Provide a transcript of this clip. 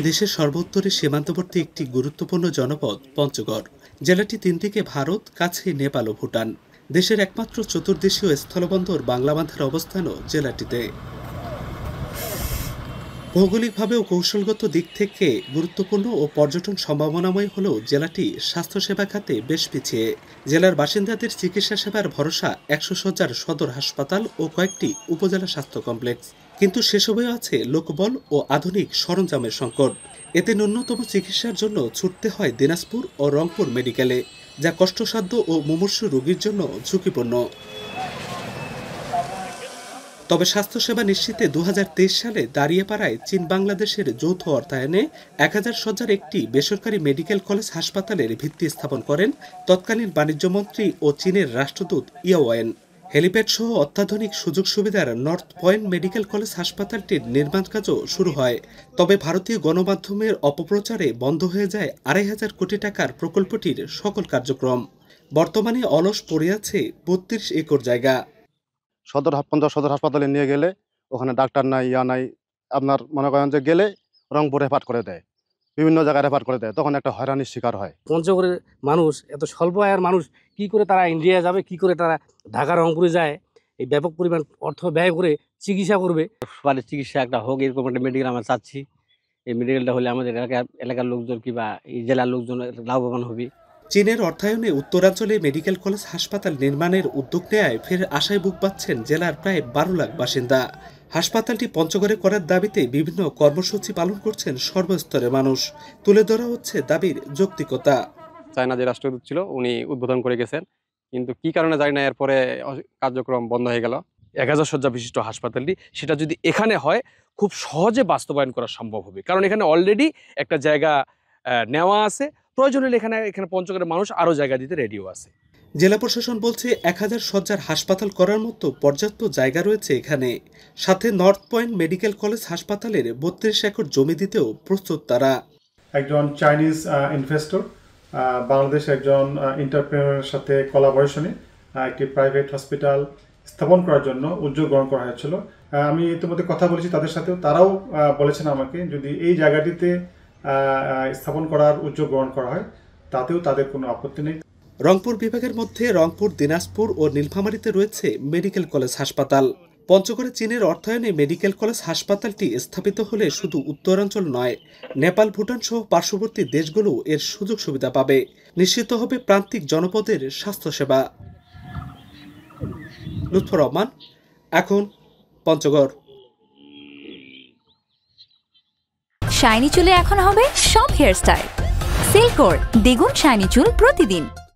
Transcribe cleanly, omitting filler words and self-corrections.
দেশের সর্বোত্তরে সীমান্তবর্তী একটি গুরুত্বপূর্ণ জনপদ পঞ্চগড়। জেলাটি তিন দিকে ভারত, কাছে নেপাল ও ভুটান। দেশের একমাত্র চতুর্দেশীয় স্থলবন্দর বাংলাবান্ধার অবস্থানও জেলাটিতে। ভৌগোলিকভাবে ও কৌশলগত দিক থেকে গুরুত্বপূর্ণ ও পর্যটন সম্ভাবনাময় হলেও জেলাটি স্বাস্থ্যসেবা খাতে বেশ পিছিয়ে। জেলার বাসিন্দাদের চিকিৎসা সেবার ভরসা ১০০ শয্যার সদর হাসপাতাল ও কয়েকটি উপজেলা স্বাস্থ্য কমপ্লেক্স। কিন্তু সেসবেও আছে লোকবল ও আধুনিক সরঞ্জামের সংকট। এতে ন্যূনতম চিকিৎসার জন্য ছুটতে হয় দিনাজপুর ও রংপুর মেডিকেলে, যা কষ্টসাধ্য ও মুমূর্ষু রোগীর জন্য ঝুঁকিপূর্ণ। তবে স্বাস্থ্যসেবা নিশ্চিতে ২০২৩ সালে দাঁড়িয়েপাড়ায় চীন বাংলাদেশের যৌথ অর্থায়নে ১০০০ শয্যার একটি বেসরকারি মেডিকেল কলেজ হাসপাতালের ভিত্তি স্থাপন করেন তৎকালীন বাণিজ্যমন্ত্রী ও চীনের রাষ্ট্রদূত ইয়াওয়েন। হেলিপ্যাড সহ অত্যাধুনিক সুযোগ সুবিধার নর্থ পয়েন্ট মেডিকেল কলেজ হাসপাতালটির নির্মাণ কাজও শুরু হয়। তবে ভারতীয় গণমাধ্যমের অপপ্রচারে বন্ধ হয়ে যায় ২৫০০ কোটি টাকার প্রকল্পটির সকল কার্যক্রম। বর্তমানে অলস পড়ে আছে ৩২ একর জায়গা। সদর হাসপাতালে নিয়ে গেলে ওখানে ডাক্তার নাই, নাই, আপনার মনে করেন যে গেলে রংপুর রেফার করে দেয়, বিভিন্ন জায়গায় রেফার করে দেয়, তখন একটা হয়রানির শিকার হয়। পঞ্চগড়ের মানুষ, এত স্বল্প আয়ের মানুষ, কি করে তারা ইন্ডিয়া যাবে, কি করে তারা ঢাকা রংপুরে যায়, এই ব্যাপক পরিমাণ অর্থ ব্যয় করে চিকিৎসা করবে। সবার চিকিৎসা একটা হোক, এরকম একটা মেডিকেল আমরা চাচ্ছি। এই মেডিকেলটা হলে আমাদের এলাকার লোকজন কিংবা এই জেলার লোকজন লাভবান হবে। চীনের অর্থায়নে উত্তরাঞ্চলে মেডিকেল কলেজ হাসপাতাল নির্মাণের উদ্যোগ নেয় ফের আশায় বুক বাঁধছেন জেলার প্রায় ১২ লাখ বাসিন্দা। হাসপাতালটি পঞ্চগড়ে করার দাবিতে বিভিন্ন কর্মসূচি পালন করছেন সর্বস্তরের মানুষ। তুলে ধরা হচ্ছে দাবির যৌক্তিকতা। চায়না যে রাষ্ট্রদূত ছিল উনি উদ্বোধন করে গেছেন, কিন্তু কি কারণে জানি না এরপরে কার্যক্রম বন্ধ হয়ে গেল। ১০০০ শয্যা বিশিষ্ট হাসপাতালটি সেটা যদি এখানে হয় খুব সহজে বাস্তবায়ন করা সম্ভব হবে, কারণ এখানে অলরেডি একটা জায়গা নেওয়া আছে। প্রয়োজন হলে এখানে পঞ্চগড়ের মানুষ আরও জায়গা দিতে রেডিও আছে। জেলা প্রশাসন বলছে ১০০০ শয্যার হাসপাতাল করার মতো পর্যাপ্ত জায়গা রয়েছে এখানে। সাথে নর্থ পয়েন্ট মেডিকেল কলেজ হাসপাতালের ৩২ একর জমি দিতেও প্রস্তুত তারা। একজন চাইনিজ ইনভেস্টর বাংলাদেশ একজন এন্টারপ্রেনারের সাথে কোলাবোরেশনে একটি প্রাইভেট হসপিটাল স্থাপন করার জন্য উদ্যোগ গ্রহণ করা হয়েছিল। আমি ইতিমধ্যে কথা বলেছি তাদের সাথেও, তারাও বলেছেন আমাকে যদি এই জায়গাটিতে স্থাপন করার উদ্যোগ গ্রহণ করা হয় তাতেও তাদের কোনো আপত্তি নেই। রংপুর বিভাগের মধ্যে রংপুর, দিনাজপুর ও নীলফামারীতে রয়েছে মেডিকেল কলেজ হাসপাতাল। পঞ্চগড়ে চীনের অর্থায়নে মেডিকেল কলেজ হাসপাতালটি স্থাপিত হলে শুধু উত্তরাঞ্চল নয়, নেপাল, ভুটান সহ পার্শ্ববর্তী দেশগুলো এর সুযোগ সুবিধা পাবে। নিশ্চিত হবে প্রান্তিক জনপদের স্বাস্থ্যসেবা। লুৎফর রহমান, এখন পঞ্চগড়। শাইনি চুলে এখন হবে সব হেয়ারস্টাইল। সিল্কোর দ্বিগুণ শাইনি চুল প্রতিদিন।